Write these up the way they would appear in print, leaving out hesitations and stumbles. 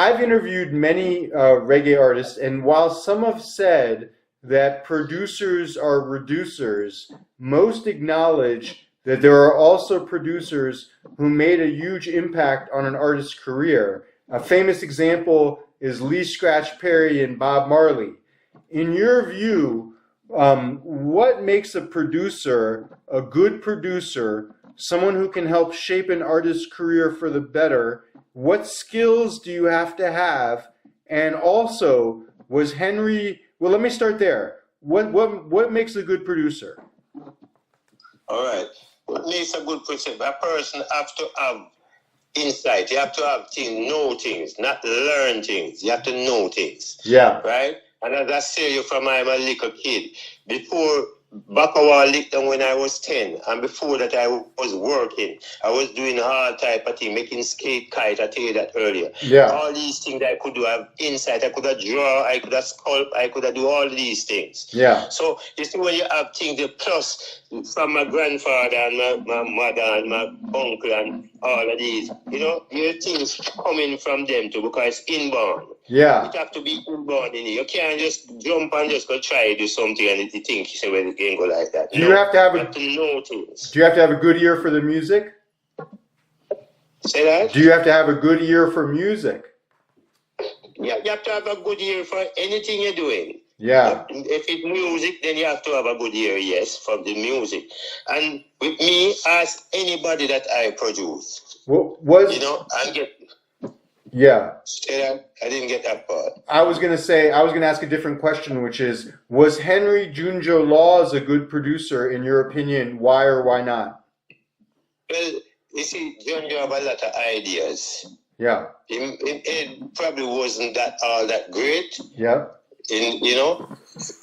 I've interviewed many reggae artists, and while some have said that producers are reducers, most acknowledge that there are also producers who made a huge impact on an artist's career. A famous example is Lee Scratch Perry and Bob Marley. In your view, what makes a producer a good producer, someone who can help shape an artist's career for the better? What skills do you have to have? And also, was Henry, well, let me start there. What makes a good producer? All right. What makes a good producer? A person have to have insight. You have to have things, know things, not learn things. You have to know things. Yeah. Right? And as I say you from I'm a little kid, before Bakawa licked them when I was 10, and before that I was working. I was doing all type of thing, making skate kite, I tell you that earlier. Yeah. All these things I could do, I have insight, I could have draw, I could have sculpt, I could have do all these things. Yeah. So you see when you have things, the plus from my grandfather and my mother and my uncle and all of these, you know, your things coming from them too, because it's inborn. Yeah. It have to be inborn in you. You can't just jump and just go try to do something and you think you say, well, it can't go like that. Do you have to have you have to know things. Do you have to have a good ear for the music? Say that? Do you have to have a good ear for music? Yeah, you have to have a good ear for anything you're doing. Yeah. If it's music, then you have to have a good ear, yes, for the music. And with me, ask anybody that I produce. What was, you know, and get. Yeah. Say that? I didn't get that part. I was going to ask a different question, which is, was Henry Junjo Laws a good producer, in your opinion? Why or why not? Well, you see, Junjo have a lot of ideas. Yeah. It probably wasn't that all that great. Yeah. In, you know,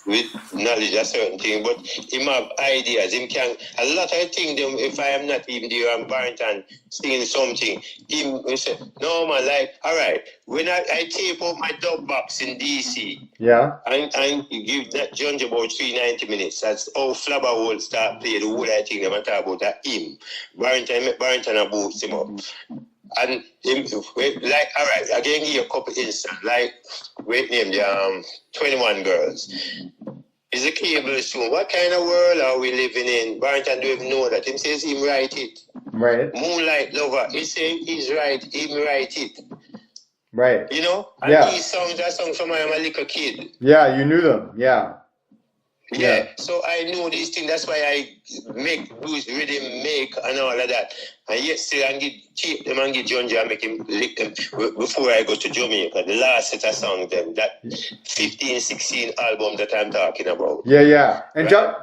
with knowledge of certain thing, but him have ideas. Him can a lot of things. If I am not even there, I'm Barrington singing something. Him will say, no man, like, all right. When I tape up my dub box in DC, yeah, and give that Junjo about 390 minutes. That's how Flabber will start play the whole I think I'm talking about that him. Barrington and boost him up. And him, like, all right, I can give you a couple instances. Like, wait, name the 21 Girls. It's a cable tune. What kind of world are we living in? Barrington don't even know that. Him says him write it. Right. Moonlight Lover. He say he's right. Him write it. Right. You know? And yeah. these songs are songs from when I'm a little kid. Yeah, you knew them. Yeah. Yeah, so I know these things. That's why I use rhythm, make, and all of that. And yet still I get tape them and get Junjo and make him lick them before I go to Jamaica. The last set of songs, them, that 15, 16 album that I'm talking about. Yeah, yeah. And right?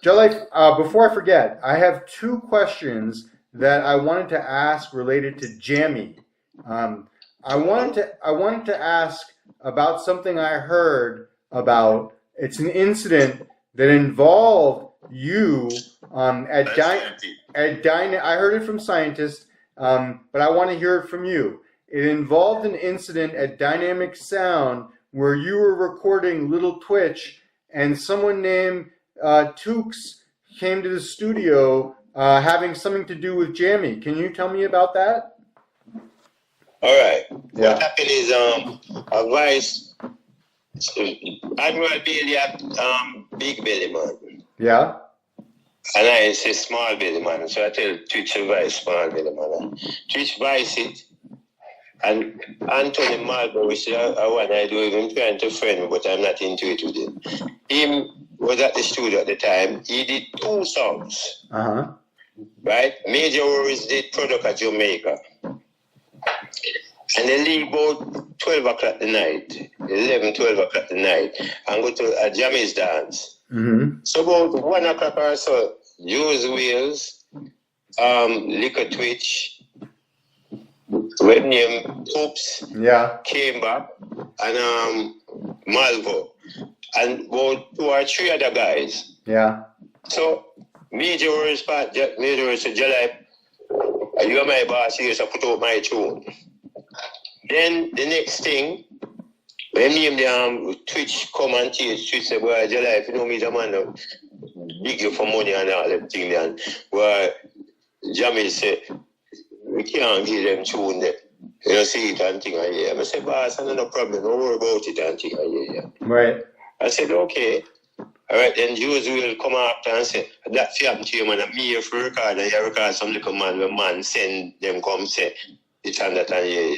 Jah Life, before I forget, I have two questions that I wanted to ask related to Jammy. I wanted to ask about something I heard about. It's an incident that involved you at I heard it from scientists, but I want to hear it from you. It involved an incident at Dynamic Sound where you were recording Little Twitch, and someone named Tukes came to the studio having something to do with Jammy. Can you tell me about that? All right. Yeah. What happened is a vice. Admiral Bailey had big belly man. Yeah. And I say small belly man. So I tell Twitch vice small belly man. Twitch vice it. And Anthony Marlborough, which I want I do him trying to friend me, but I'm not into it with him. Him was at the studio at the time. He did 2 songs. Uh-huh. Right? Major Worries did Product at Jamaica. And they leave about 12 o'clock the night, 11, 12 o'clock the night, and go to a Jammy's dance. Mm-hmm. So about 1 o'clock or so, Use Wheels, Liquor Twitch, red name Oops, yeah, came back, and Malvo, and about 2 or 3 other guys. Yeah. So Major Worries part, Major Worries said, Jah Life, you are my boss here, so put out my tune. Then the next thing, when him the Twitch come and teach, Twitch say, boy, Jah Life, you know me, the man big you for money and all them thing then. Where Jamie say, we can't give them tune there. You know, see it and thing, yeah. I said, boss, I no problem, don't worry about it and thing, yeah. Right. I said, okay. All right, then Josie will come after and say, that happened to you, man, I'm here for record, and you record some little man, when man send them come say, it and that and yeah.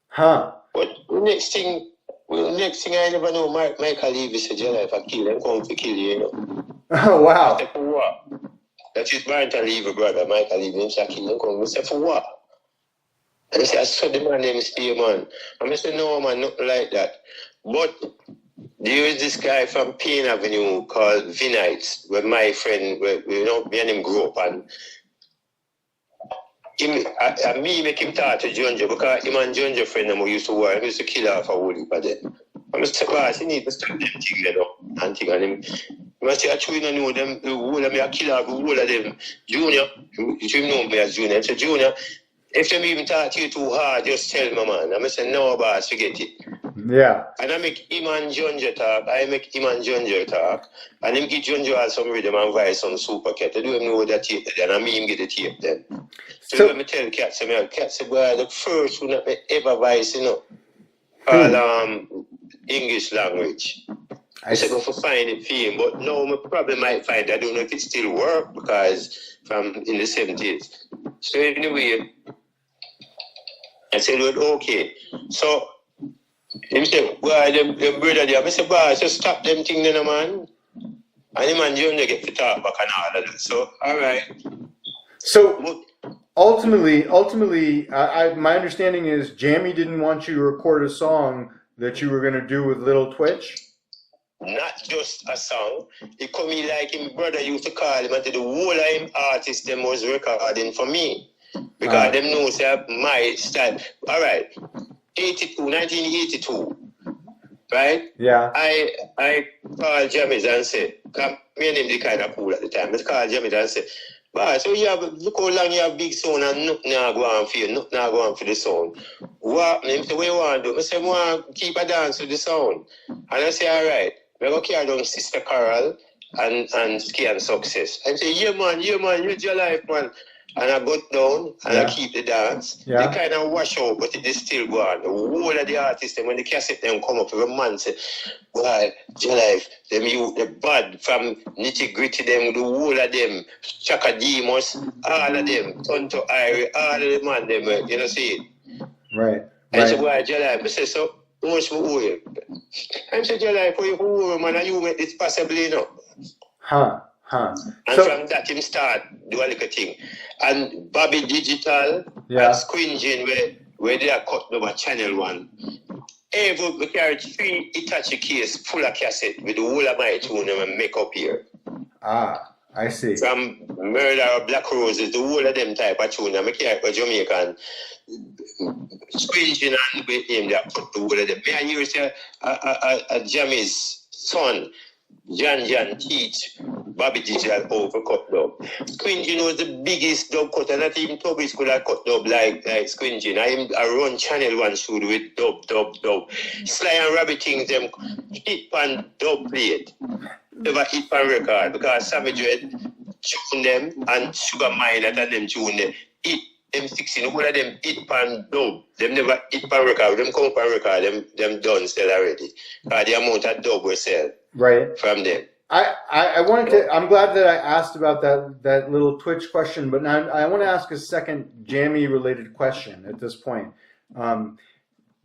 Huh. But next thing I never know, Michael Levy said, Jah Life, I kill them, come to kill you, you know. Oh, wow. I said, for what? That is Barrington Levy, brother, Michael Levy, him say, kill them, come. I said, for what? And he said, I saw the man name stay, man. And I said, no, man, nothing like that. But there is this guy from Payne Avenue called Vinites, where my friend, you know, me and him grew up, and me make him talk to Junjo, because him and Junjo friend them used to work, he used to kill off a whole heap of them. I must say, boss, you need to stop them thing, you know, and thing, and him, I must say, I truly know them, the whole of me, I kill off the whole of them. Junior, you know me as Junior, I say, Junior, if them even talk to you too hard, just tell me, man. I say, no, boss, forget it. Yeah. And I make him and Junjo talk, and him give Junjo some rhythm and voice on Super Cat. I do him know that tape then, and me him get the tape then. So let me tell Cat, say, boy, the first one that me ever voice, you know, called English language. I said, go for find it for him, but no, I probably might find it. I don't know if it still work, because from in the 70s. So anyway, I said, well, okay. So, him say, well, them brother there. I said, boss, just stop them thing then, man. And him and Junjo get to talk back and all of that. So, all right. So, ultimately, my understanding is Jammy didn't want you to record a song that you were going to do with Little Twitch? Not just a song. He come in like him brother used to call him, and the whole of him artists them was recording for me. Because them know say my style. All right. 1982, right? Yeah. I called Jammies and said, come, me and him the kind of cool at the time. I called Jammies and said, boy, so you have, look how long you have big sound and nothing now go on for you, nothing now go on for the sound. What? He said, what you want to do? I said, I want to keep a dance with the sound. And I say, all right, we're going to carry down Sister Carol and Ski and Success. And say, yeah, man, you're Jah Life, man. And I got down and I keep the dance. Yeah. They kind of wash out, but it is still go on. The whole of the artists, when the cassette them come up, every man say, boy, Jah Life, them you the bad from Nitty Gritty, them, the whole of them, Chaka Demos, all of them, Tonto Irie, all of the man, them, you know, see it. Right. And I say, boy, Jah Life, I say, so, how much we owe you? I say, Jah Life, what you owe, man, and you make this possibly, you know. And so, from that him start do a little thing. And Bobby Digital and Squinging where they are cut over channel 1. We carry 3 Itachi case full of cassette with the whole of my tune and make up here. I see. From Murder of Black Roses, the whole of them type of tune. I carry for Jamaican. Squinging and with him, they put the whole of them. Me and you say a Jammy's son, Jan teach Bobby Digital overcut dub. Squinging was the biggest dub cut, and not even Toby's could have cut dub like Squinging. I run channel 1 studio with dub. Sly and Rabbit things them hit pan dub plate. Never hit pan record because Savage Red tune them and Sugar Miner and them tune them. Hit them 16, all of them hit pan dub. Them never hit pan record. Them come pan record, them done sell already. Because the amount of dub we sell. Right. From them. I wanted to. I'm glad that I asked about that little Twitch question, but now I want to ask a second Jammy related question at this point.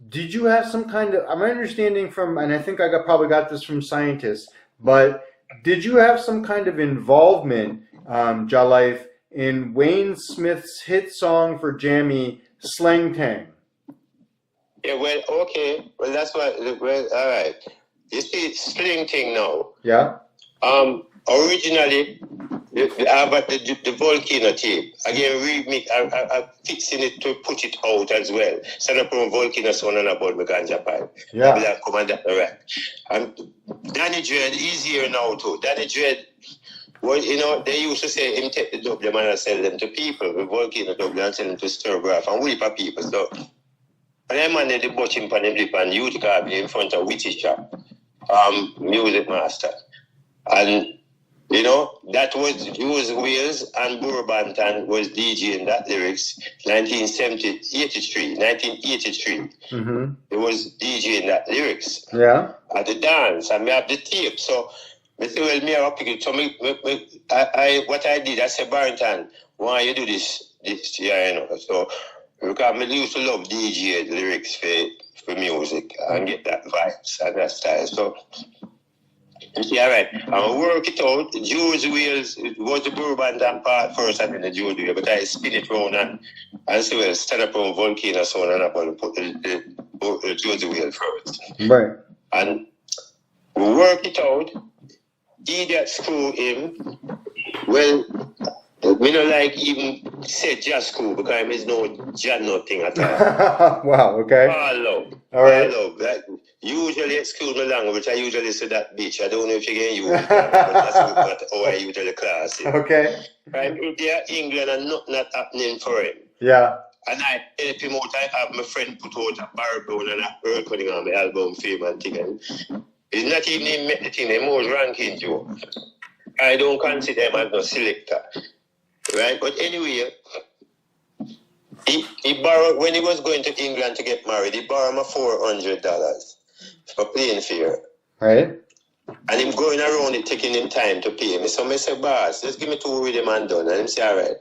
Did you have some kind of? My understanding from, and I think I probably got this from scientists, but did you have some kind of involvement, Jah Life, in Wayne Smith's hit song for Jammy, Slang Tang? Yeah. Well, okay. Well, that's what. Well, all right. You see, Sling Thing now. Yeah. Originally, the Volcano tape. Again, remix. I'm fixing it to put it out as well. So I put Volcano sound on about the ganja pipe. Yeah. Like come on that right. And Danny Dread is here now too. Danny Dread. Well, you know, they used to say him take the dub them and sell them to people. The Volcano dub and sell them to Sturgraph and whip of people. So, and I managed the butching pan him lip and youth car in front of Witty shop. Music master. And You know, that was Jules Wheels and Barrington was DJing that lyrics 1983. Mm-hmm. It was DJing that lyrics. Yeah. At the dance, and me have the tape. So I say, well, me have to so what I did, I said, Barrington, why you do this year, you know? So because I used to love DJ lyrics for music and get that vibes and that style. So yeah, right. I work it out. Jules Wheels, it was the Barrington part first and then the Jules Wheels, but I spin it round and say, well, stand up on Volcano sound and I'm going to put the Jules Wheels first. Right. And we work it out. Idiot screw him. Well, me not like even say just school because there's no Jah nothing at all. Wow, okay. All right. That, usually excuse my language, I usually say that bitch. I don't know if you can use it, but that's how I usually class it. Okay. I'm in there, England, and nothing not happening for him. Yeah. And I help him out. I have my friend put out a Barrington and a recording on my album, film and thing. And it's not even him make the thing, they're more ranking, Joe. I don't consider him as no selector. Right? But anyway, he borrowed, when he was going to England to get married, he borrowed me $400 for plane fare. Right. And him going around it, taking him time to pay me. So I said, boss, just give me 2 rhythm and done. And he said, all right.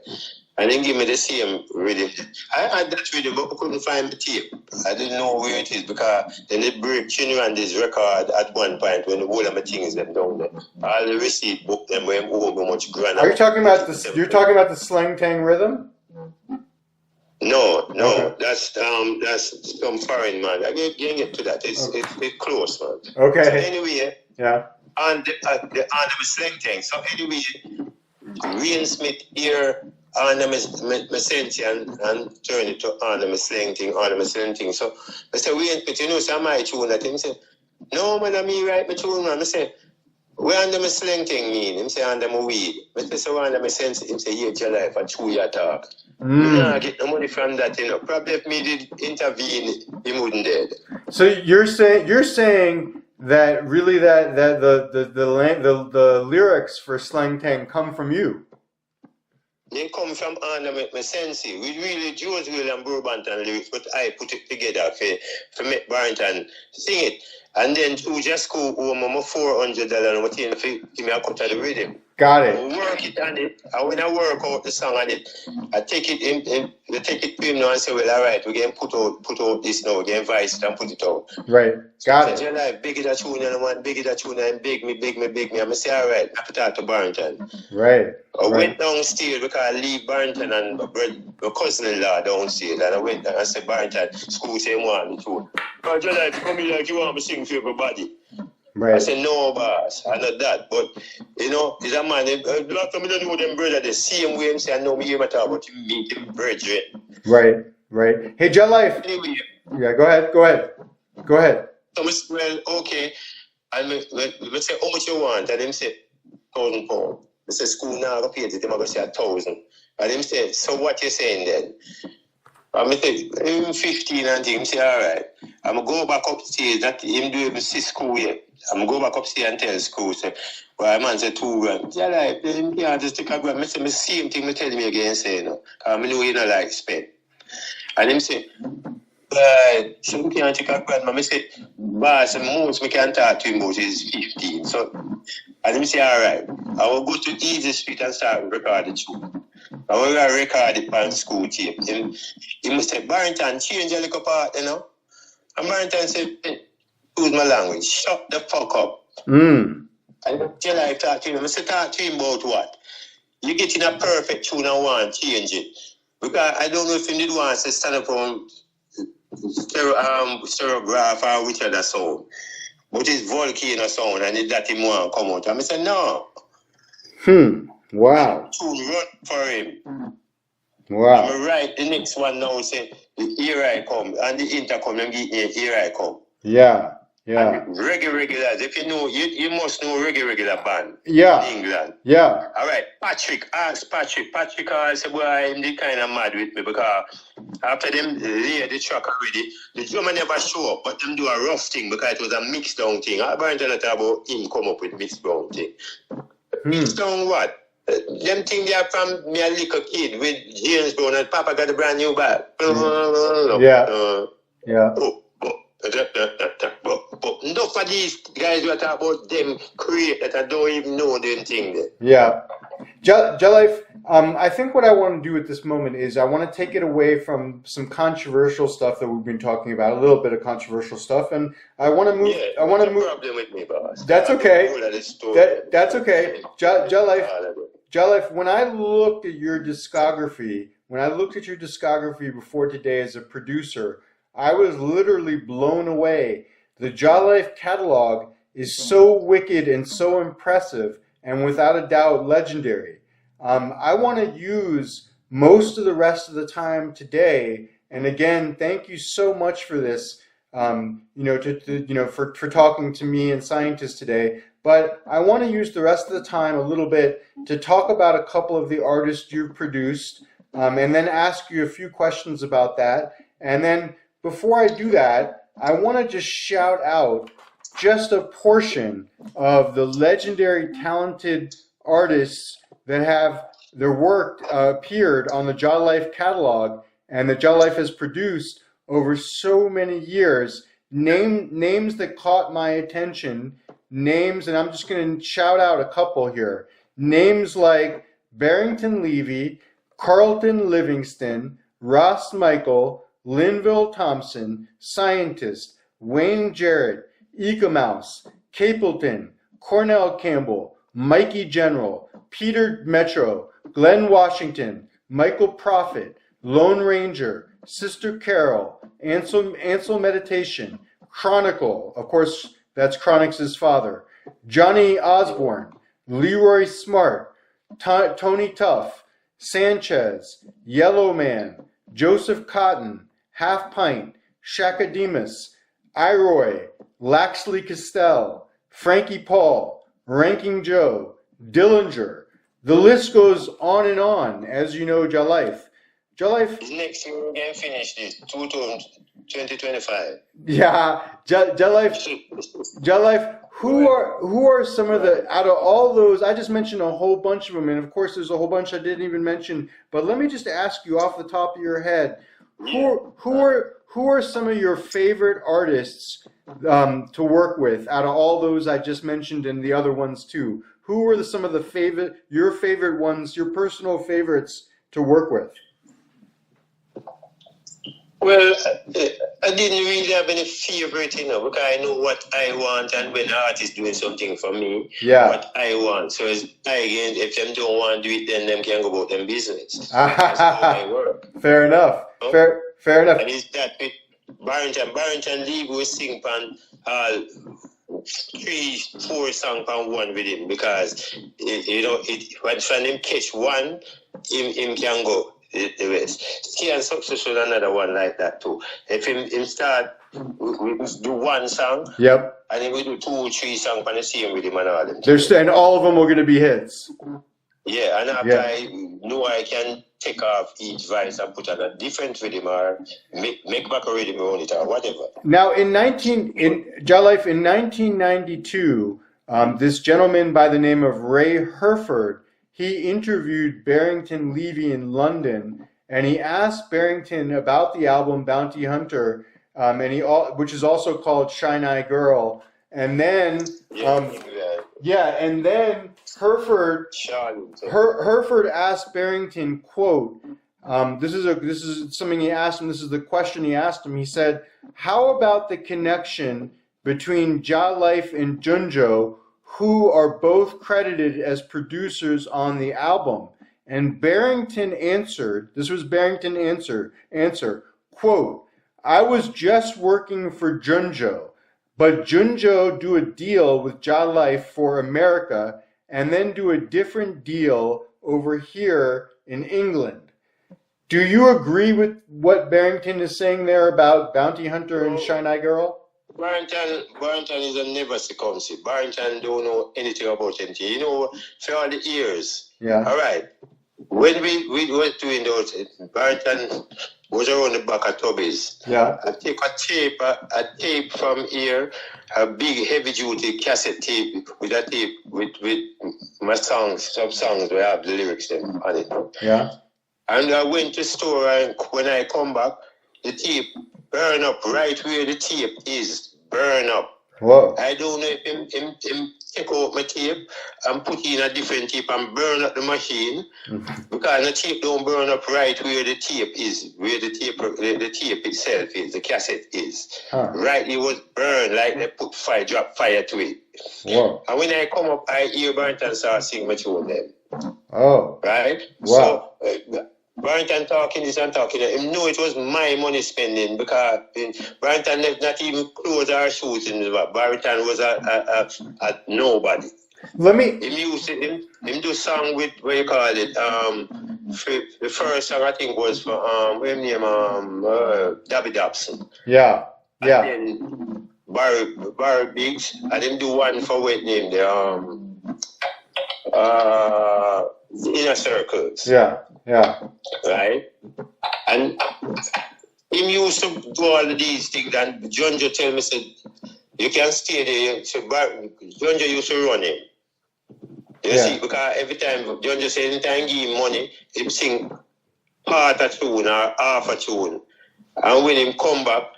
And then give me the same rhythm. I had that rhythm, but I couldn't find the tape. I didn't know where it is because then they break Chinua and this record at one point when the whole of my things them down there. All the receipt book them when how much grand. Are you talking about the? You're talking about the Slang Tang rhythm? No, Okay. that's some foreign man. I can't get to that. It's close, man. Okay. So anyway, yeah. On the Slang Tang. So anyway, Rian Smith here. My senti and turn it to my slang thing. So I said, we ain't you know, so my tune that him say, no man, I me write my tune, man. I say, where under my slang thing mean? Him say under my weed. I say, so under my sense, him say, yeah, Jah Life and chew your talk. I get no money from that, you know. Probably if me did intervene, he wouldn't dead. So you're saying that really that the lyrics for Slang Tang come from you. They come from under my sensei. We really Jules Will and Barrington lyrics, but I put it together for make Barrington sing it. And then to just go home $400 and what you give me a cut of the rhythm. Got it. I work it on it. And when I work out the song on it, I take it to him now and say, well, all right, we can put out this now, we can voice it and put it out. Right. Got it. Jah Life, big it a tune and I want big it a tune and big me. I'm say, all right, I put out to Barrington. Right. I went downstairs because I leave Barrington and my cousin-in-law downstairs. And I went and I said, Barrington, school say want me to. Because Jah Life, come here like you want me to sing for everybody. Right. I said, no, boss, I know that. But, you know, he's a man, a lot of me don't know them brother the same way. Say, I know me hear talk about him meet him brethren. Right. Hey, Jah Life. Anyway. Yeah, go ahead. So I said, well, okay. And I say, how much you want? And him say, £1,000. I said, school now, I pay it. Him going to say 1,000. And him say, so what you saying then? I say, him 15 and him say, all right. I'm going to go back upstairs. That him do him see school yet. I'm going to go back upstairs and tell school. Say, well, man say 2 grand. Jah Life, him can't just take a grand. I say, the same thing I tell me again, say, no. Because I know you don't like spend. And him say, so we can't take a grand. I say, boss, the most we can talk to him about is 15. So, and him say, all right, I will go to Easy Street and start recording tune. I will record it on school tape. He must say, Barrington, change a little part, you know. And Barrington said, use my language, shut the fuck up. And Jah Life talk to him. I say, talk to him about what? You get in a perfect tune and want change it. Because I don't know if you did want to stand up on stereograph or which other sound. But it's volcano sound and that him want to come out. And I said, no. Wow. Tune run for him. Wow. I'm right the next one now say, here I come. And the intercom and give me here I come. Yeah. And reggae regulars, if you know, you must know reggae regular band in England. Yeah. All right, ask Patrick. Patrick said, boy, I'm the kind of mad with me because after them lay the track already, the drummer never show up, but them do a rough thing because it was a mixed down thing. I Barrington talk about him come up with mixed down thing. Song what? Them thing they are from me a little kid with James Brown and Papa got a brand new bag. Yeah. But enough of these guys who talk about them create that I don't even know them thing there. Yeah. Jah Life, I think what I want to do at this moment is I want to take it away from some controversial stuff that we've been talking about, a little bit of controversial stuff, and I want to move. Yeah, I want to move. Problem with me, boss. That's okay. That's okay. Jah Life, when I looked at your discography, before today as a producer, I was literally blown away. The Jah Life catalog is so wicked and so impressive, and without a doubt legendary. I want to use most of the rest of the time today, and again, thank you so much for this. For talking to me and scientists today. But I want to use the rest of the time a little bit to talk about a couple of the artists you've produced, and then ask you a few questions about that. And then before I do that, I want to just shout out just a portion of the legendary, talented artists that have their work appeared on the Jah Life catalog, and that Jah Life has produced over so many years. Names that caught my attention, names, and I'm just going to shout out a couple here. Names like Barrington Levy, Carlton Livingston, Ross Michael, Linville Thompson, Scientist, Wayne Jarrett, Ecomouse, Capleton, Cornell Campbell, Mikey General, Peter Metro, Glenn Washington, Michael Prophet, Lone Ranger, Sister Carol, Ansel Meditation, Chronicle, of course, that's Chronix's father, Johnny Osborne, Leroy Smart, Tony Tuff, Sanchez, Yellow Man, Joseph Cotton, Half Pint, Shakademus, Iroy, Laxley Castell, Frankie Paul, Ranking Joe, Dillinger. The list goes on and on, as you know, Jah Life. Jah Life. Next year we're going to finish this, 2025. Yeah, Jah Life. Who are some of the, out of all those? I just mentioned a whole bunch of them, and of course there's a whole bunch I didn't even mention. But let me just ask you off the top of your head, who are some of your favorite artists to work with out of all those I just mentioned and the other ones too? Who are some of the your favorite ones, your personal favorites to work with? Well, I didn't really have any favorite, because I know what I want, and when an artist doing something for me, what I want. So it's, again, if them don't want to do it, then them can go about them business. That's how I work. Fair enough. Fair enough. And it's that with Barrington Levy will sing pan 3-4 songs on one with him, because when him catch one, him can go the rest. See, and Success with another one like that too. If him start, we do one song. Yep. And then we do 2-3 songs on the same with him and all them. And all of them are going to be hits. Yeah, and after I know I can take off each voice and put on a different rhythm or make back a rhythm on it or whatever. Now, in Jah Life, in 1992, this gentleman by the name of Ray Herford, he interviewed Barrington Levy in London, and he asked Barrington about the album Bounty Hunter, which is also called Shine Eye Girl. And then, and then Herford asked Barrington, quote, this is something he asked him, this is the question he asked him. He said, how about the connection between Jah Life and Junjo, who are both credited as producers on the album? And Barrington answered, this was Barrington's answer, quote, I was just working for Junjo, but Junjo do a deal with Jah Life for America and then do a different deal over here in England. Do you agree with what Barrington is saying there about Bounty Hunter and Shine Eye Girl? Barrington is a never circumcised. Barrington don't know anything about anything. For all the years. Yeah. All right. When we were doing those, Barrington was around the back of Tubby's. Yeah. I take a tape from here, a big heavy duty cassette tape with a tape with my songs, some songs where I have the lyrics them on it. Yeah. And I went to the store, and when I come back, the tape burn up right where the tape is. Burn up. Whoa. I don't know if him take out my tape and put in a different tape and burn up the machine, because the tape don't burn up right where the tape is, where the tape itself is, the cassette is. Huh. Right, it was burned like they put fire, drop fire to it. Whoa. And when I come up, I hear Barrington start sing my tune then. Oh. Right? Wow. So, Barrington talking this and talking that. Him know it was my money spending, because Barrington not even clothes or shoes in the back. Barrington was a nobody. Let me. Him used to, him do song with, what you call it, the first song I think was for, what his name, Dabby Dobson. Yeah. Yeah. And then Barry Biggs, and him do one for what name, the Inner Circles. Yeah. Yeah. Right? And him used to do all of these things, and Junjo tell me, said, you can stay there. So Junjo used to run him. You see, because every time Junjo said, anytime give him money, he sing part a tune or half a tune. And when him come back,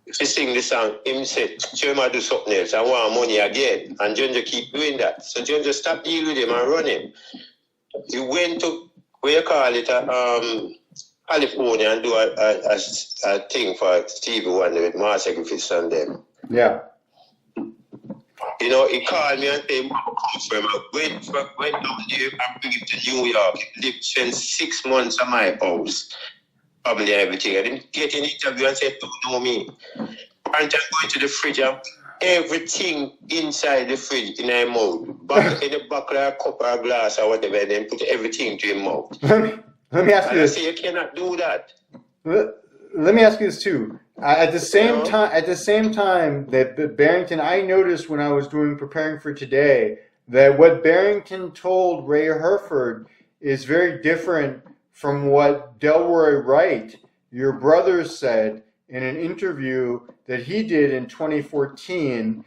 if he sing the song, him say, show him how to do something else, I want money again. And Junjo keep doing that. So Junjo stopped dealing with him and run him. He went to, what you call it, California, and do a thing for Stevie Wonder with Mars Sacrifice and them. Yeah. You know, he called me and said, Mama come from him. I went down there and bring him to New York. He spent 6 months at my house, probably everything. I didn't get an interview and said, don't know me. And I'm going to the fridge and everything inside the fridge in her mouth. Back in the back of a cup or a glass or whatever, and then put everything to your mouth. Let me ask you this. I say, you cannot do that. Let me ask you this too. At the same time that Barrington, I noticed when I was preparing for today, that what Barrington told Ray Herford is very different from what Delroy Wright, your brother, said in an interview that he did in 2014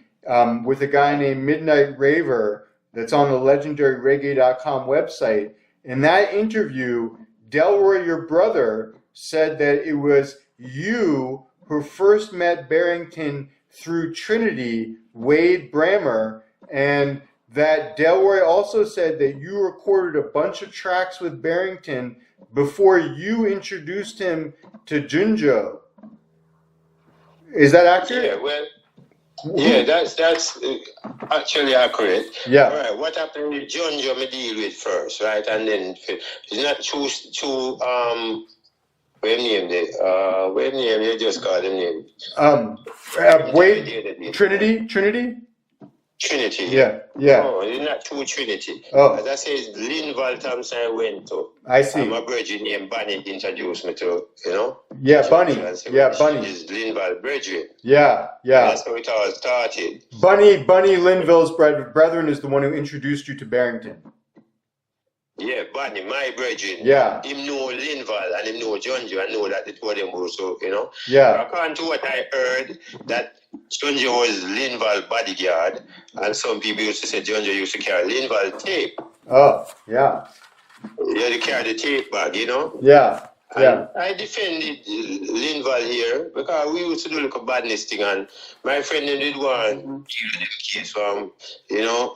with a guy named Midnight Raver that's on the legendaryreggae.com website. In that interview, Delroy, your brother, said that it was you who first met Barrington through Trinity, Wade Brammer, and that Delroy also said that you recorded a bunch of tracks with Barrington before you introduced him to Junjo. Is that accurate? Yeah, well, yeah, that's actually accurate. Yeah. All right, what happened with Junjo me deal with first, right? And then it's not too what name you just call the name? Wade, Trinity? Trinity. Yeah. No, it's not true Trinity. Oh. As I say, it's Linval Thompson I went to. I see. My brethren named Bunny introduced me to, you know? Yeah, Bunny. Yeah, Bunny. Is Linval brethren. Yeah. That's how it all started. Bunny Linville's brethren is the one who introduced you to Barrington. Yeah, Bunny, my brethren. Yeah. Him know Linval and him know Junjo. I know that the two of them also, you know? Yeah. According to what I heard, that Junjo was Linval bodyguard, and some people used to say Junjo used to carry Linval tape. Oh, yeah. Yeah, they carry the tape bag, you know? Yeah. And I defended Linval here because we used to do like a badness thing, and my friend did one case from, you know,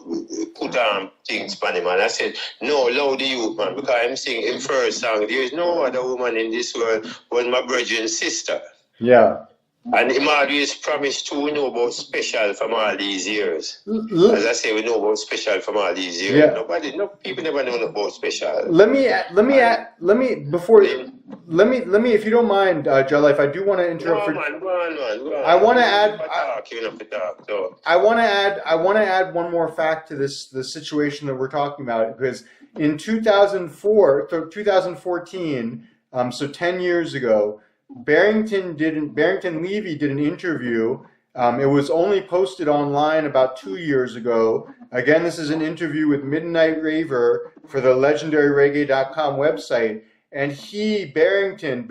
put on things on him, and I said, no, allow the youth, man, because I'm singing in first song, there is no other woman in this world but my brethren's sister. Yeah. And him always promised to know about special from all these years. As I say, we know about special from all these years. Yeah. People never know about special. Let me, if you don't mind, Jah Life, I do want to interrupt. Go on. I want to add. I want to add one more fact to the situation that we're talking about, because in 2014, so 10 years ago, Barrington Levy did an interview. It was only posted online about 2 years ago. Again, this is an interview with Midnight Raver for the legendaryreggae.com website. and Barrington,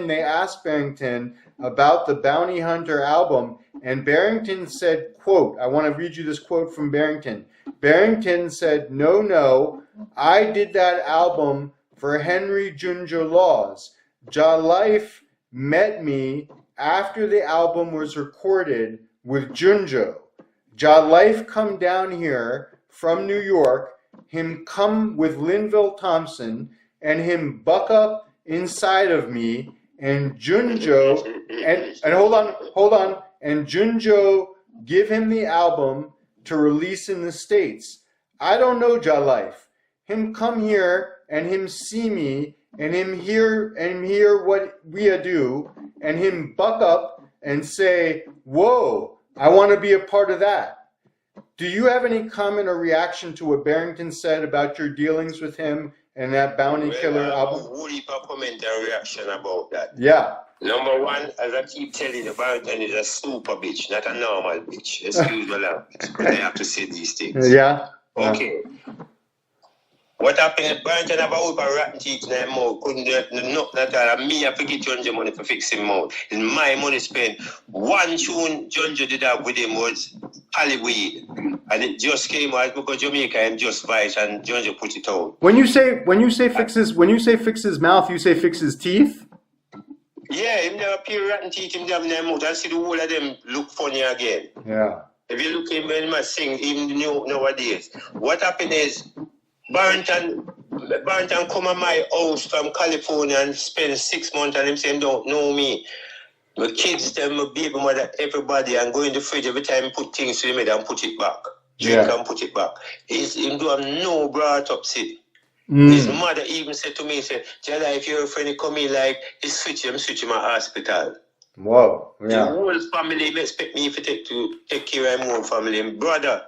they asked Barrington about the Bounty Hunter album, and Barrington said, quote, I want to read you this quote from Barrington. Barrington said, no, I did that album for Henry Junjo Laws. Jah Life met me after the album was recorded with Junjo. Jah Life come down here from New York, him come with Linville Thompson, and him buck up inside of me, and Junjo, and hold on, and Junjo give him the album to release in the States. I don't know Jah Life. Him come here and him see me and him hear what we do and him buck up and say, whoa, I want to be a part of that. Do you have any comment or reaction to what Barrington said about your dealings with him and that Bounty Killer album? Who leave a comment and reaction about that? Yeah. Number one, as I keep telling you, Barrington is a super bitch, not a normal bitch. Excuse my language, but I have to say these things. Yeah. Okay. What happened? Barrington have a whoop of rotten teeth in their mouth. Couldn't do nothing at all. And me, I forget Junjo money for fixing mouth. It's my money spent. One tune Junjo did have with him was Hollywood. And it just came out because Jamaica and just vice and Junjo put it out. When you say fix his mouth, you say fix his teeth? Yeah, him never pure rotten teeth him have in their mouth. I see the whole of them look funny again. Yeah. If you look him when he sing, even nowadays. What happened is Barrington come to my house from California and spend 6 months and him saying don't know me. My kids, them, my baby mother, everybody, and go in the fridge every time put things to him and put it back. Drink and put it back. Him do have no brought up sit. His mother even said to me, said, Jah Life, if your friend come in like he's switch him to hospital. Whoa. Yeah. The whole family expect me to take care of my own family. And brother.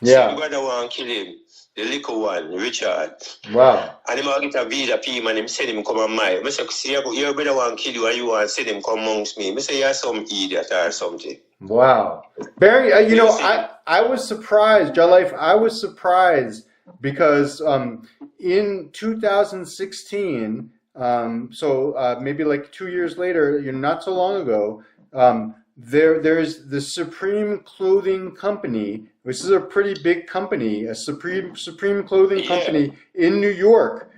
Yeah. So brother want to kill him. The little one, Richard. Wow. And him get a visa for him and him send him come on my. I say, see, your brother want to kill you and you want to send him come amongst me. I say, you're some idiot or something. Wow. Barry, I was surprised, Jah Life, I was surprised because in 2016, maybe like 2 years later, not so long ago, there's the Supreme Clothing Company, which is a pretty big company, a Supreme Clothing Company in New York.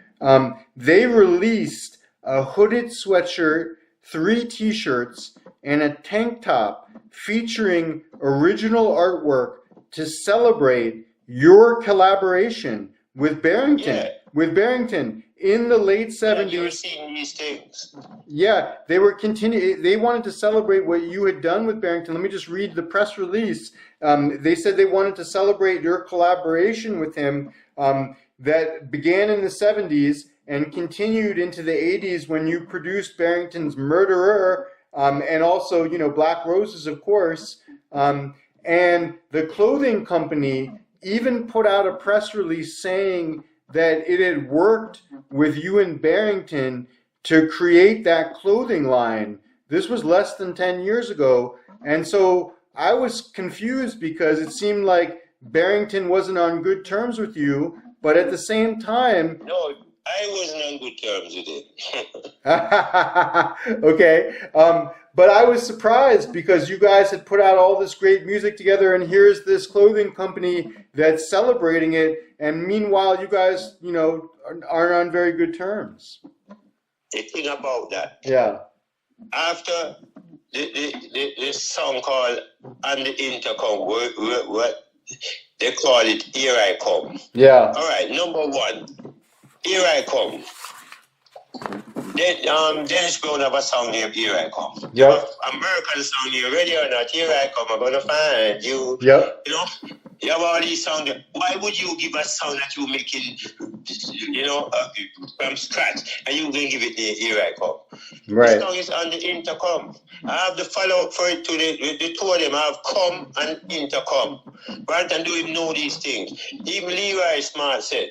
They released a hooded sweatshirt, 3 t-shirts, and a tank top featuring original artwork to celebrate your collaboration with Barrington. Yeah. With Barrington in the late 70s. You're seeing these things. Yeah, they wanted to celebrate what you had done with Barrington. Let me just read the press release. They said they wanted to celebrate your collaboration with him that began in the 70s and continued into the 80s when you produced Barrington's Murderer and also, Black Roses, of course. And the clothing company even put out a press release saying that it had worked with you and Barrington to create that clothing line. This was less than 10 years ago. And so I was confused because it seemed like Barrington wasn't on good terms with you, but at the same time... No, I wasn't on good terms with him. Okay. But I was surprised because you guys had put out all this great music together, and here's this clothing company that's celebrating it, and meanwhile you guys, aren't on very good terms. The thing about that. Yeah. After the song called On the Intercom, what they call it, Here I Come. Yeah. All right, number one, Here I Come. Dennis Brown have a song named Here I Come. Yep. American song, you ready or not? Here I come, I'm gonna find you. Yep. You have all these songs. Why would you give a song that you're making, from scratch, and you're gonna give it the Here I Come? Right. The song is On the Intercom. I have the follow-up for it to the two of them. I have Come and Intercom. Barrington do him know these things. Even Leroy Smart said,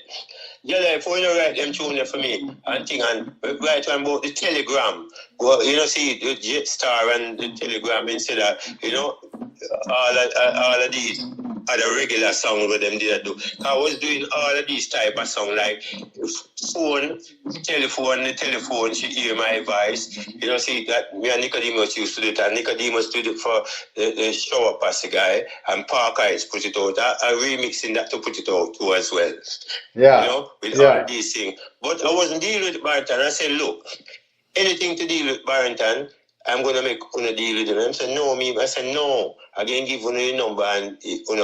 Jah Life, when you write them tune there for me and thing and write one about the Telegram. Well, see the Jetstar and the Telegram instead of, all of these other regular songs with them did do. I was doing all of these type of songs like the telephone, she hear my voice. You know, see that me and Nicodemus used to do it, and Nicodemus did it for the shower pass guy, and Park Eyes put it out. I remixing that to put it out too as well. Yeah. You know, with all of these things. But I wasn't dealing with Barrington. I said, look, anything to deal with Barrington, I'm going to make a deal with him. I said, no, me. I said, no. I can give you the number and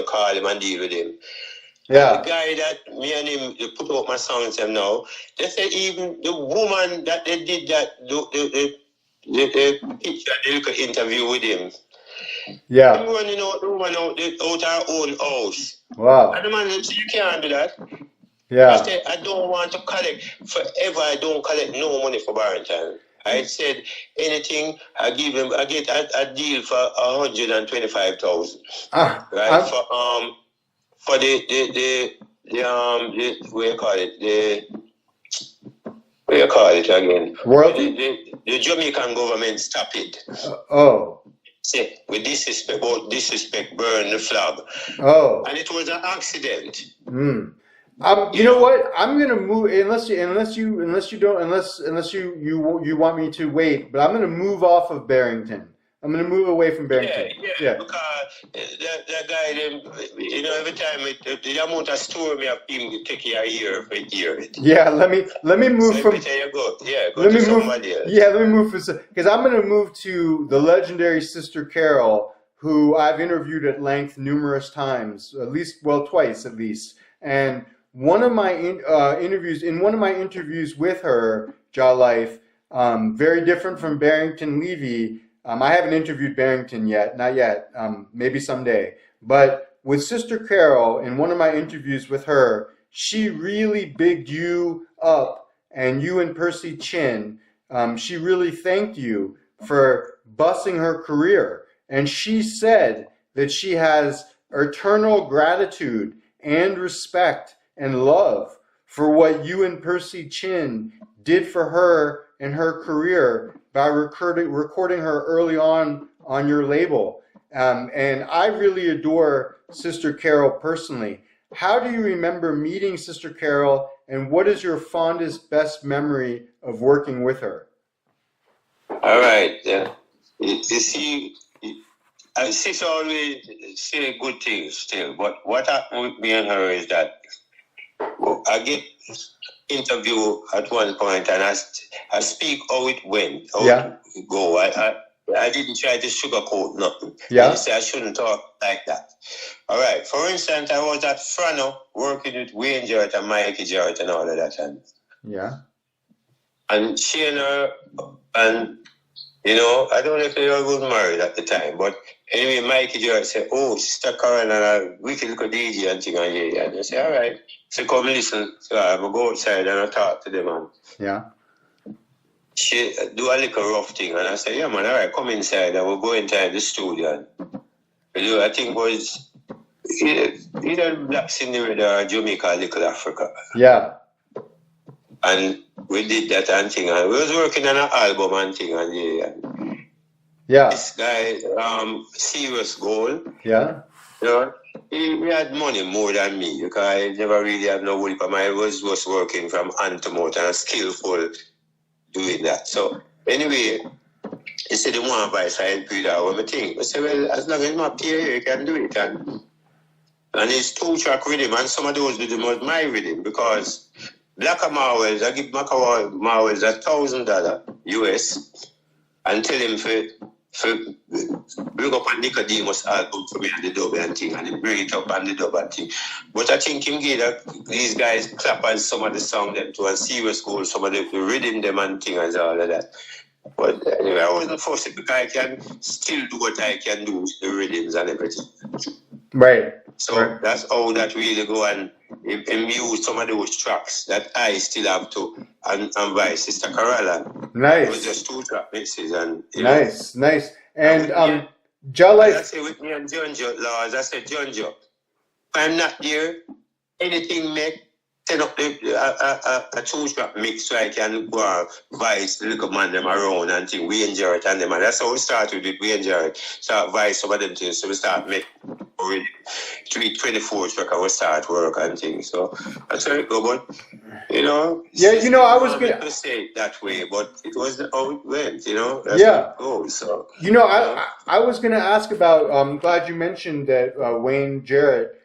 call him and deal with him. Yeah. And the guy that me and him they put out my songs and now, they say even the woman that they did that, the picture, the little interview with him. Yeah. The woman, the woman out her own house. Wow. And the man said, you can't do that. Yeah. I said, I don't want to collect forever. I don't collect no money for Barrington. I said anything I give him. I get a deal for 125,000. Right for the what you call it what you call it again? Royalty? The Jamaican government stop it. Say with disrespect burn the flag. And it was an accident. You know what? I'm gonna move unless you want me to wait, but I'm gonna move off of Barrington. I'm gonna move away from Barrington. Yeah. Because that guy, every time the amount of story me have him take a year for it. Yeah, let me move from. Go to somebody else. Yeah, let me move because I'm gonna move to the legendary Sister Carol, who I've interviewed at length numerous times, twice at least, and. One of my interviews with her, Jah Life, very different from Barrington Levy. I haven't interviewed Barrington yet, not yet, maybe someday. But with Sister Carol, in one of my interviews with her, she really bigged you up, and you and Percy Chin. She really thanked you for busing her career, and she said that she has eternal gratitude and respect and love for what you and Percy Chin did for her and her career by recording her early on your label. And I really adore Sister Carol personally. How do you remember meeting Sister Carol, and what is your fondest, best memory of working with her? All right. Yeah. You see, Sis always say good things still, but what happened with me and her is that I get interview at one point and I speak how it went, it go. I didn't try to sugarcoat nothing. I say I shouldn't talk like that. All right. For instance, I was at Frano working with Wayne Jarrett and Mikey Jarrett and all of that. And she and her, and I don't know if they was married at the time, but anyway, Mikey Jarrett said, "Oh, Sister Karen and a wicked little DJ and thing and yeah." And I said, "All right." So come listen. So I go outside and I talk to them and she do a little rough thing and I say, "Yeah man, all right, come inside and we'll go inside the studio." And I think it was either Black Cinderella or Jamaica, Little Africa. Yeah. And we did that and thing and we was working on an album and thing and this guy, Serious Goal. Yeah. He had money more than me because I never really had no work. I was just working from hand to mouth and skillful doing that. So anyway, he said, "The one advice I help you that one thing." I said, "Well, as long as you not pay, you can do it." And it's 2-track rhythm, and some of those rhythm was my rhythm because Black Marwells, I give Marwells $1,000 US and tell him for bring up a Nicodemus album for me and the dub and thing, and he bring it up and the dub and thing. But I think him give these guys clap on some of the song them too and Serious Goal, some of the rhythm them and thing and all of that. But anyway, I wasn't forced because I can still do what I can do with the rhythms and everything. Right. So that's how that really go and use some of those tracks that I still have to and by Sister Carola. Nice. It was just 2-track mixes and nice. And Jah Life. I say with me and Junjo, Lord, I said, Junjo, if I'm not there, anything make set up a 2-track mix so I can go vice the little man them around and think we enjoy it and them. And that's how we started with we enjoy it. Start vice some of them things, so we start make already 324 track I will start work and things. So that's how it go, but you know. Yeah, you know, I was gonna say it that way, but it was how it went, you know. That's Yeah. how it goes. So You know, I was going to ask about. I'm glad you mentioned that Wayne Jarrett,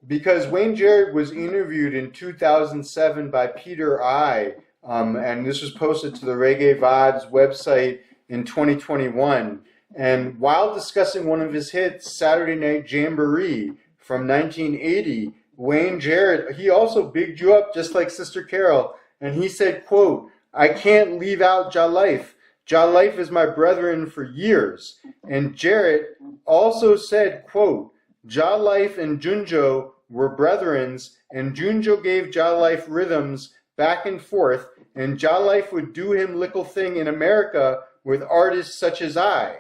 because Wayne Jarrett was interviewed in 2007 by Peter I, and this was posted to the Reggae Vibes website in 2021. And while discussing one of his hits, Saturday Night Jamboree from 1980, Wayne Jarrett, he also bigged you up just like Sister Carol, and he said, quote, "I can't leave out Jah Life. Jah Life is my brethren for years." And Jarrett also said, quote, "Jah Life and Junjo were brethrens, and Junjo gave Jah Life rhythms back and forth, and Jah Life would do him little thing in America with artists such as I."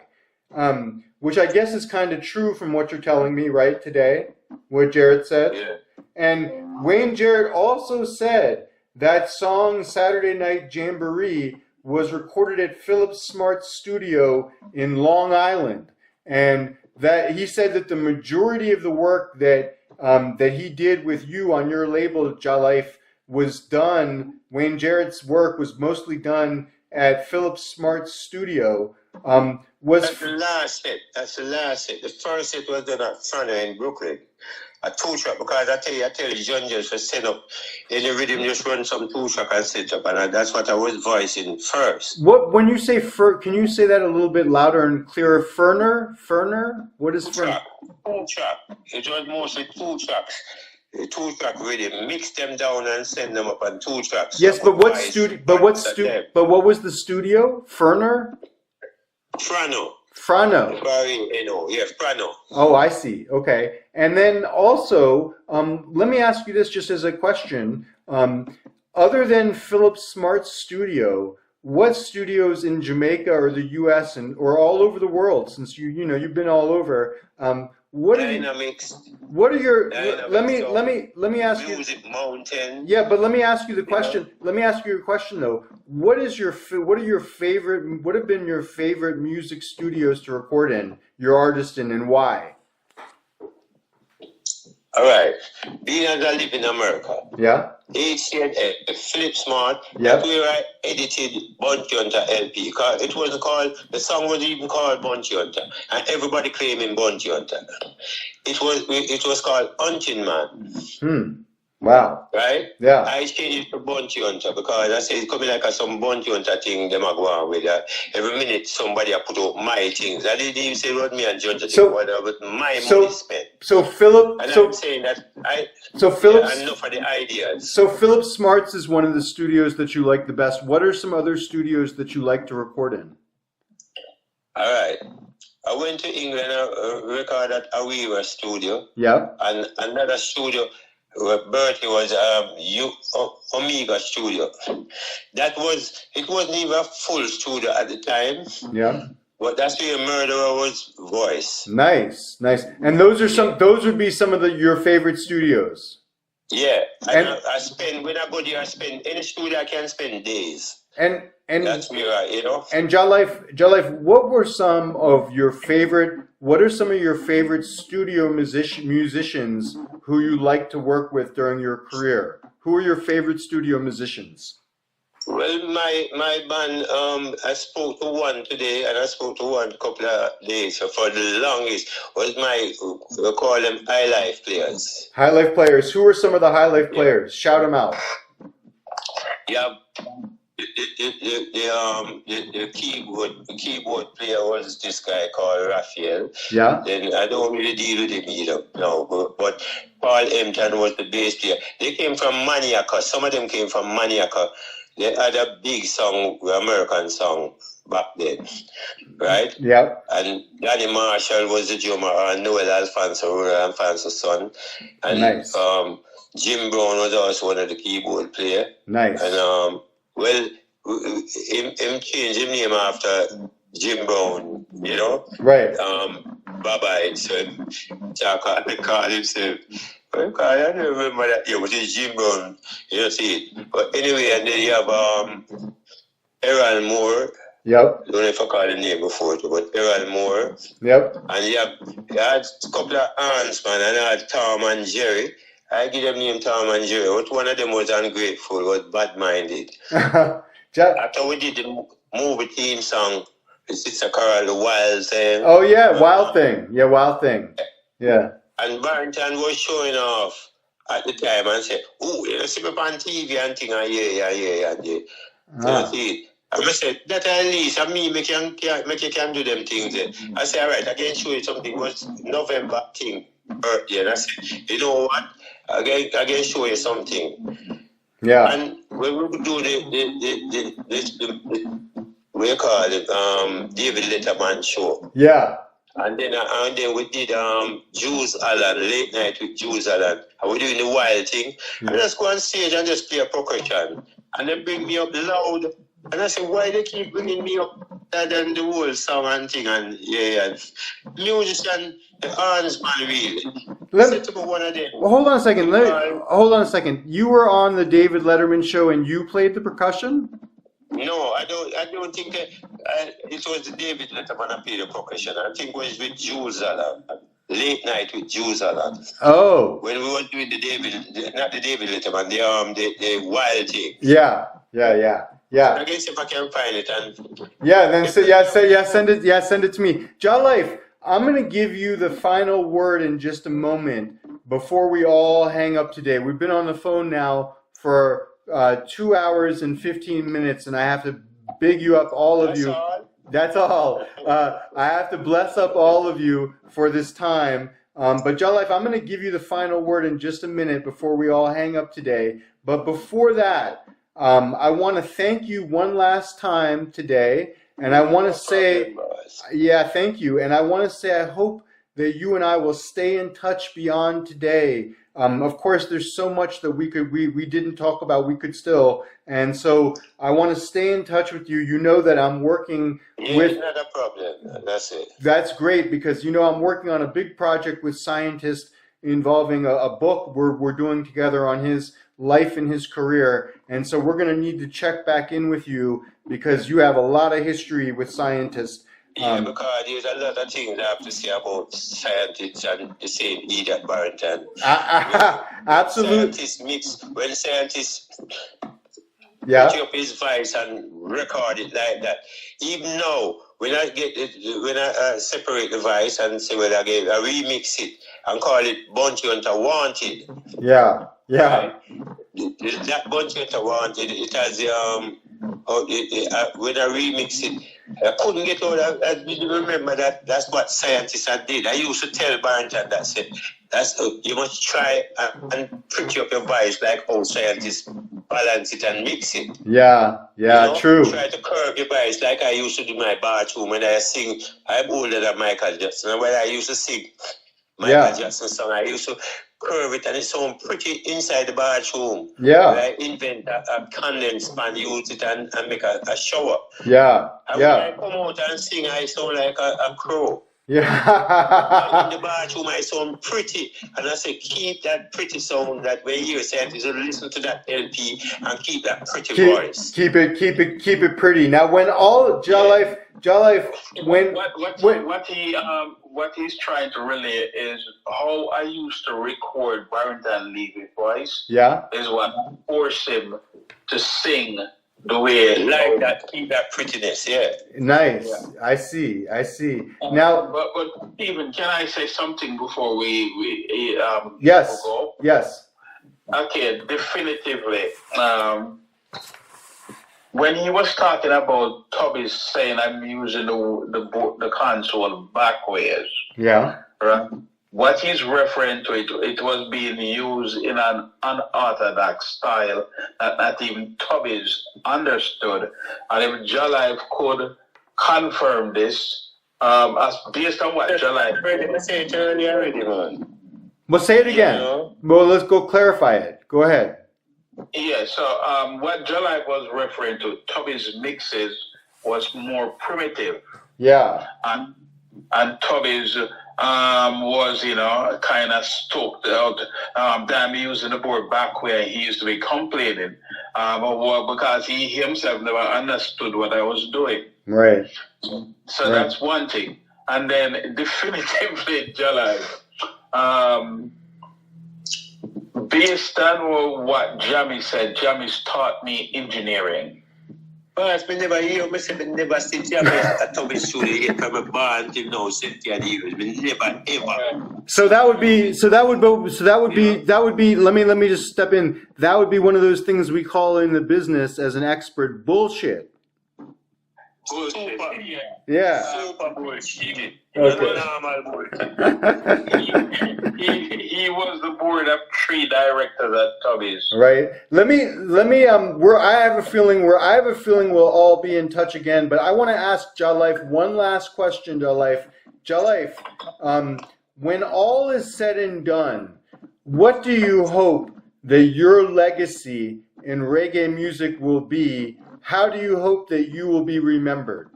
Which I guess is kind of true from what you're telling me, right, today, what Jarrett said. yeah. And Wayne Jarrett also said that song Saturday Night Jamboree was recorded at Philip Smart's studio in Long Island, and that he said that the majority of the work that that he did with you on your label Jah Life was done. Wayne Jarrett's work was mostly done at Philip Smart's studio. That's the last hit. That's the last hit. The first hit was done at Frano in Brooklyn. A two track, because I tell you, Junjo to set up in the rhythm, just run some two track and set up, and that's what I was voicing first. What when you say can you say that a little bit louder and clearer? Ferner? What is Ferner? Two track. It was mostly two tracks. The two track rhythm, mix them down and send them up on two tracks. Yes, but what studio? But what was the studio? Ferner? Frano. Frano. Yeah, Frano. Oh, I see. Okay. And then also, let me ask you this just as a question. Other than Philip Smart's studio, what studios in Jamaica or the U.S. or all over the world, since you've been all over, what are your let me ask you Music Mountain. Yeah, but let me ask you the question. Let me ask you a question though. What have been your favorite music studios to record in, your artist in, and why? All right. Being as I live in America. Yeah. Philip Smart. Yeah. That's where I edited Bounty Hunter LP. Cause it wasn't called, the song wasn't even called Bounty Hunter. And everybody claiming Bounty Hunter. It was called Hunting Man. Wow. Right? Yeah. I changed it to Bounty Hunter because I said it's coming like some Bounty Hunter thing them are going with that. Every minute somebody I put out my things. I didn't even say what me and Junjo think but my money spent. So Philip I'm saying that enough of the ideas. So Philip Smart's is one of the studios that you like the best. What are some other studios that you like to record in? All right. I went to England and recorded at Awiwa studio. Yeah. And another studio where Bertie was Omega studio. It wasn't even a full studio at the time. Yeah. But that's where Murderer was voice. Nice. And those would be some of your favorite studios. Yeah. And I spend when I go there, I spend any studio I can spend days. And that's where And Jah Life, what are some of your favorite studio musicians who you like to work with during your career? Who are your favorite studio musicians? Well, my band, I spoke to one today and I spoke to one couple of days. So for the longest was we call them High Life players. High Life players. Who are some of the High Life players? Shout them out. Yeah. The keyboard player was this guy called Raphael. Yeah. Then I don't really deal with him either. No, but Paul Hampton was the bass player. They came from Maniaca. Some of them came from Maniaca. They had a big song, American song back then, right? Yeah. And Danny Marshall was the drummer, Noel Alfonso's son, and nice. Jim Brown was also one of the keyboard players. Nice. And him changed his name after Jim Brown, Right. Bye-bye. So they call himself. I don't remember that. Yeah, but it's Jim Brown. See it. But anyway, and then you have Aaron Moore, Yep. I don't know if I called the name before, but Errol Moore. Yep. And you had a couple of aunts, man, and I had Tom and Jerry. I give them name Tom and Jerry, but one of them was ungrateful, was bad-minded. After we did the movie theme song, the Sister Carol, the Wild Thing. Oh, yeah, Wild Thing. Yeah, Wild Thing. Yeah. And Barrington was showing off at the time and said, "Oh, you see me on TV and thing, and yeah. You know, see, I said, that at least, I mean, make you can do them things. I said, all right, I can show you something. It was November thing, birthday. And I said, you know what? I can show you something. Yeah. And when we do the we call it, David Letterman show. Yeah. And then we did Jules Allen, late night with Jules Allen. And we're doing the wild thing. And I just go on stage and just play a percussion. And they bring me up loud. And I said, why they keep bringing me up than the whole song and thing? And and musician, the arms man, really. One of them. Well, hold on a second. Hold on a second. You were on the David Letterman show and you played the percussion? No, I don't think it was the David Letterman I played the percussion. I think it was with Jules Allen. Late night with Jules Allen. Oh. When we were doing not the David Letterman, the wild thing. Yeah. I guess if I can find it and then send it to me. Jah Life, I'm gonna give you the final word in just a moment before we all hang up today. We've been on the phone now for 2 hours and 15 minutes, and I have to big you up, all of you. That's all. I have to bless up all of you for this time. But Jah Life, I'm going to give you the final word in just a minute before we all hang up today. But before that, I want to thank you one last time today. And I want to say, thank you. And I want to say, I hope that you and I will stay in touch beyond today. Of course, there's so much that we didn't talk about. We could still, and so I want to stay in touch with you. You know that I'm working with. Not a problem. That's it. That's great because I'm working on a big project with scientists involving a book we're doing together on his life and his career, and so we're going to need to check back in with you because you have a lot of history with scientists. Because there's a lot of things I have to say about scientists and the same need at Barrington. Absolutely. When scientists put up his voice and record it like that, even now, when I separate the voice and say, well, I remix it and call it Bounty Hunter Wanted. Yeah. Right? That Bounty Hunter Wanted, it has when I remix it, I couldn't get out. I didn't remember that's what scientists did. I used to tell Barrington you must try and pretty up your voice like how scientists balance it and mix it. True. Try to curve your voice like I used to do my bathroom when I sing. I'm older than Michael Jackson. And when I used to sing Michael Jackson song, I used to curve it and it sound pretty inside the bathroom. I invent a condense fan, use it and make a shower. And when I come out and sing, I sound like a crow. In the bathroom, I sound pretty, and I say keep that pretty sound. That way, you scientists will listen to that LP and keep that pretty voice. Keep it pretty. Now, when all Jah Life, when what he's trying to relay is how I used to record Barrington Levy voice. Is what forced him to sing the way like that. Keep that prettiness. Nice. I see. Now, but Stephen, can I say something before we yes. go? Yes. Okay, definitively. When he was talking about Tubby's saying I'm using the console backwards. Right. What he's referring to, it was being used in an unorthodox style that not even Tubby's understood. And if Jah Life could confirm this, as based on what Jah Life... I said it earlier already, man. Well, say it again. Well, let's go clarify it. Go ahead. Yeah, so what Jah Life was referring to, Tubby's mixes was more primitive. And Tubby's was, kind of stoked out. Damn, using the board back where he used to be complaining. Because he himself never understood what I was doing. Right. So that's one thing. And then definitively, Jah Life, based on what Jamie said, Jamie's taught me engineering. But I never hear myself, never sit here at Toby Studio from a bar until now, sit here the years. Never ever. So that would be let me just step in. That would be one of those things we call in the business as an expert bullshit. Bullshit. Yeah. Super bullshit. Okay. Normal bullshit. He was the board of 3 directors at Tubby's. Right. Let me I have a feeling we'll all be in touch again, but I want to ask Jah Life one last question, Jah Life. Jah Life, when all is said and done, what do you hope that your legacy in reggae music will be? How do you hope that you will be remembered?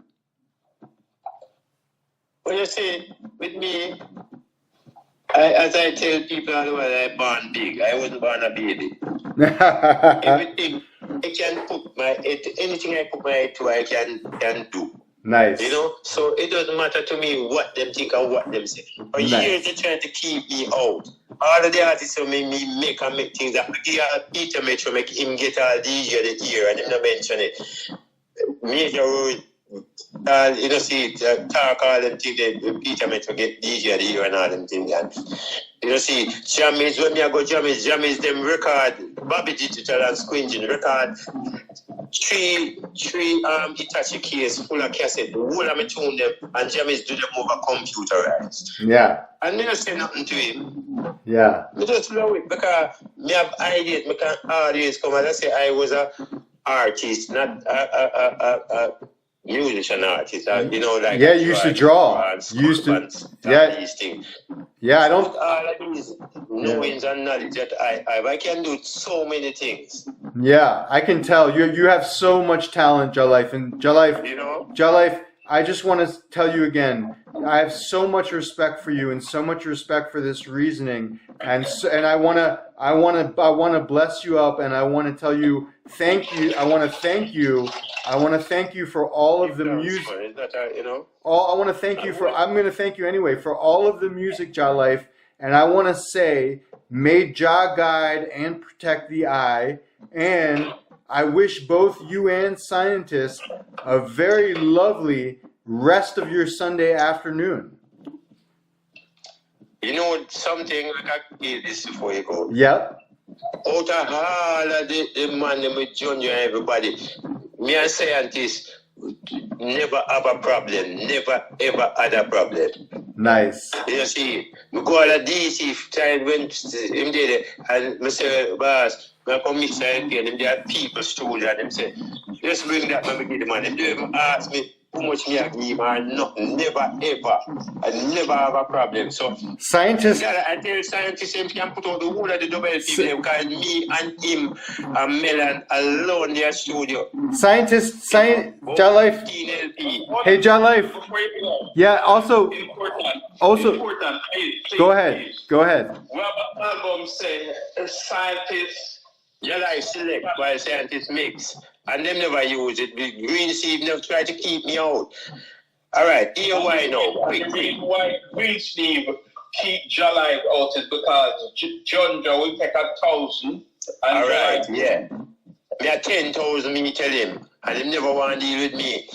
Well, you see, with me, as I tell people all the while, I born big. I wasn't born a baby. Everything I can put anything I put my head to, I can do. Nice. You know, so it doesn't matter to me what them think or what them say. For years they trying to keep me out. All of the artists who make me make things that Peter Metro make him get all DJ the ear and him not mention it. Major you know, see, talk all them things that Peter Metro get DJ the ear and all them things. And, you know, see, Jammies, when me I go Jammies, them record, Bobby Digital and Squinching record, three Hitachi case full of cassette, the whole of me tune them, and Jammies do them over computerized. Yeah. And me not say nothing to him. Yeah. Me just love it because me have ideas, me can always come and I say I was a artist, not a musician artist. You know, like you used to draw. You used to, these things. Yeah, I don't. All of these knowings and knowledge that I can do so many things. Yeah, I can tell you have so much talent, Jah Life, and Jah Life. You know, Jah Life. I just want to tell you again, I have so much respect for you and so much respect for this reasoning, and I want to bless you up, and I want to tell you thank you. I want to thank you for all of the music. I want to thank you for. I'm going to thank you anyway for all of the music, Jah Life, and I want to say, may Jah guide and protect the eye, and I wish both you and scientists a very lovely rest of your Sunday afternoon. You know something, I can hear this before you go. Yep. Out of all of the man with Junjo and everybody, me and scientists never have a problem, never ever had a problem. Nice. You see, we go all of DC time when him did it, and I say, boss, I come mix and him there people studio and them say, just bring that when we get the man. Them don't even ask me how much me I give or nothing. Never ever. I never have a problem. So scientists, I tell scientists him can put out the whole of the double people because me and him and Melon alone in their studio. Scientists, Jah Life. Hey, Jah Life. Yeah, also, Important. Go ahead. Well, album say scientists. Jah Life select while scientists mix. And them never use it. The Green Sleeve never try to keep me out. All right, here why now? Green Sleeve keep Jah Life out is because Junjo will take 1,000. All right, yeah. Me a 10,000, me tell him. And him never want to deal with me.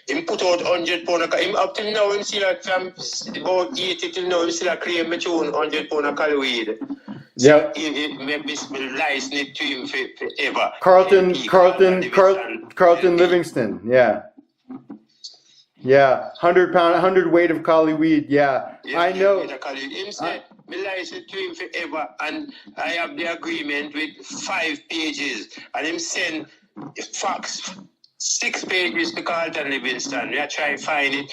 Him put out 100 pound. Him up till now, him still from about 80 till now, him still claim me tune 100 pound of cali weed. Yeah. It made me license it to him forever. Carlton Livingston. Yeah. Yeah. 100 weight of cali weed. Yeah. I know. Him said, me license to him forever, and I have the agreement with 5 pages, and him send fax 6 pages to Carlton Livingston. We are trying to find it.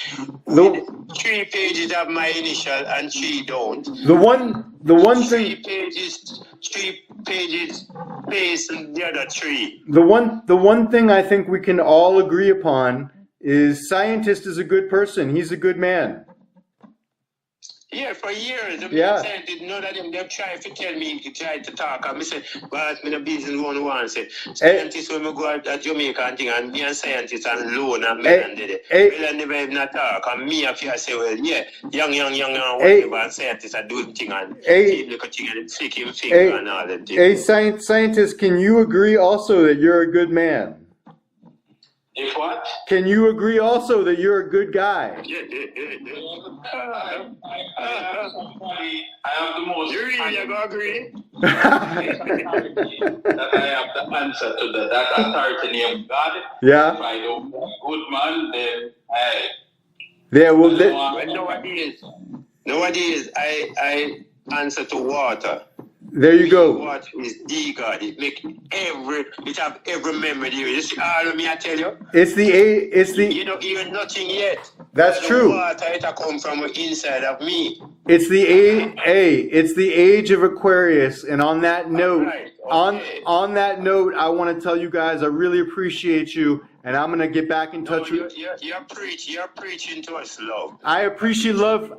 3 pages have my initial and 3 don't. The one thing. 3 pages space and the other 3. The one thing I think we can all agree upon is scientist is a good person. He's a good man. Yeah, for years. Yeah. None of them, they try to tell me, try to talk. And I say, but I'm in a business one say, scientists when we go at Jamaica and thing, and me and scientists and loan and men and did it. Well, I never even talk. And me, if you say, well, yeah, young, whatever, and scientists are doing things and keep looking thing and flicking finger and all that thing. Hey, scientist, can you agree also that you're a good man? If what? Can you agree also that you're a good guy? I have the most. You really going to agree? That I have the answer to that authority name God. Yeah. If I don't be a good man, then I. Yeah, well, nowadays, I answer to water. there you go. Water is the God. It have every memory. You see all of me, I tell you. You don't hear nothing yet. That's true. Water it come from inside of me. It's the age of Aquarius, and on that note, on that note, I want to tell you guys I really appreciate you, and I'm gonna get back in touch with. You're preaching to us love. I appreciate love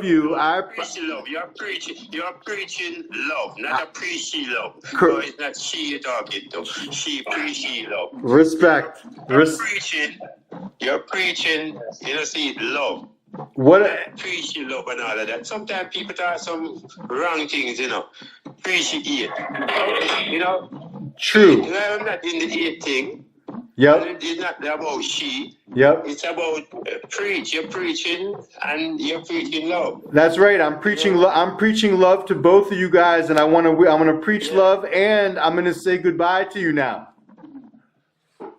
you. You're preaching love. You're preaching love, not appreciate love. No, it's not she you're talking to. She preaching love. Respect. You're preaching. You know, see love. What? Preaching love and all of that. Sometimes people talk some wrong things, you know. Preaching it. You know. True. I'm not in the hate thing. Yep. It's not about she. Yep. It's about preach. You're preaching and you're preaching love. That's right. I'm preaching love to both of you guys, and I'm gonna preach love, and I'm gonna say goodbye to you now.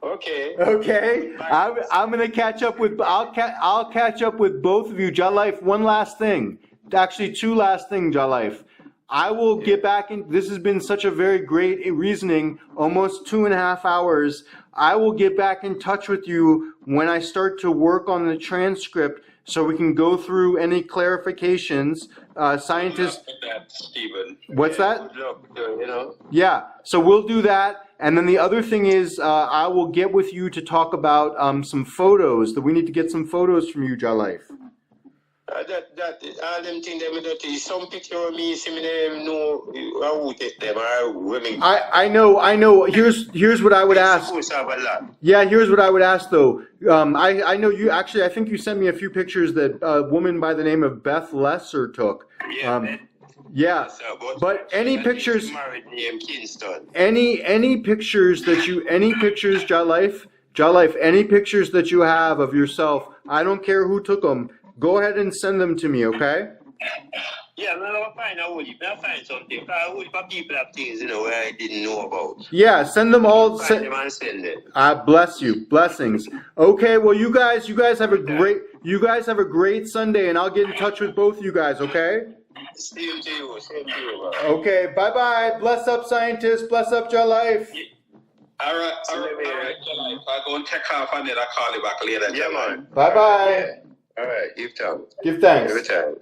Okay. Okay. I'm gonna catch up with. I'll catch up with both of you. Jah Life. One last thing. Actually, two last things. Jah Life. I will get back in. This has been such a very great reasoning. Almost 2.5 hours. I will get back in touch with you when I start to work on the transcript, so we can go through any clarifications. Scientists. Stephen. What's that? Good luck, you know. Yeah. So we'll do that. And then the other thing is, I will get with you to talk about some photos. That we need to get some photos from you, Jah Life. All them things that we do is some picture of me, see me them know who take them or women. I know. Here's what I would ask. Yeah, here's what I would ask though. I know you actually. I think you sent me a few pictures that a woman by the name of Beth Lesser took. Yeah. Yeah, but any pictures, any pictures that you, any pictures, Jah Life, any pictures that you have of yourself, I don't care who took them, go ahead and send them to me, okay? Yeah, I'll find something. People have things, you know, where I didn't know about. Yeah, send them all. Find them and send it. Bless you, blessings. Okay, well, you guys have a great Sunday, and I'll get in touch with both of you guys, okay? Same to you. Okay, bye-bye. Bless up, scientists. Bless up, Jah Life. All right. If I go and take off and then I'll call you back later. Yeah, man. Bye-bye. All right, give thanks. Give thanks. Every time.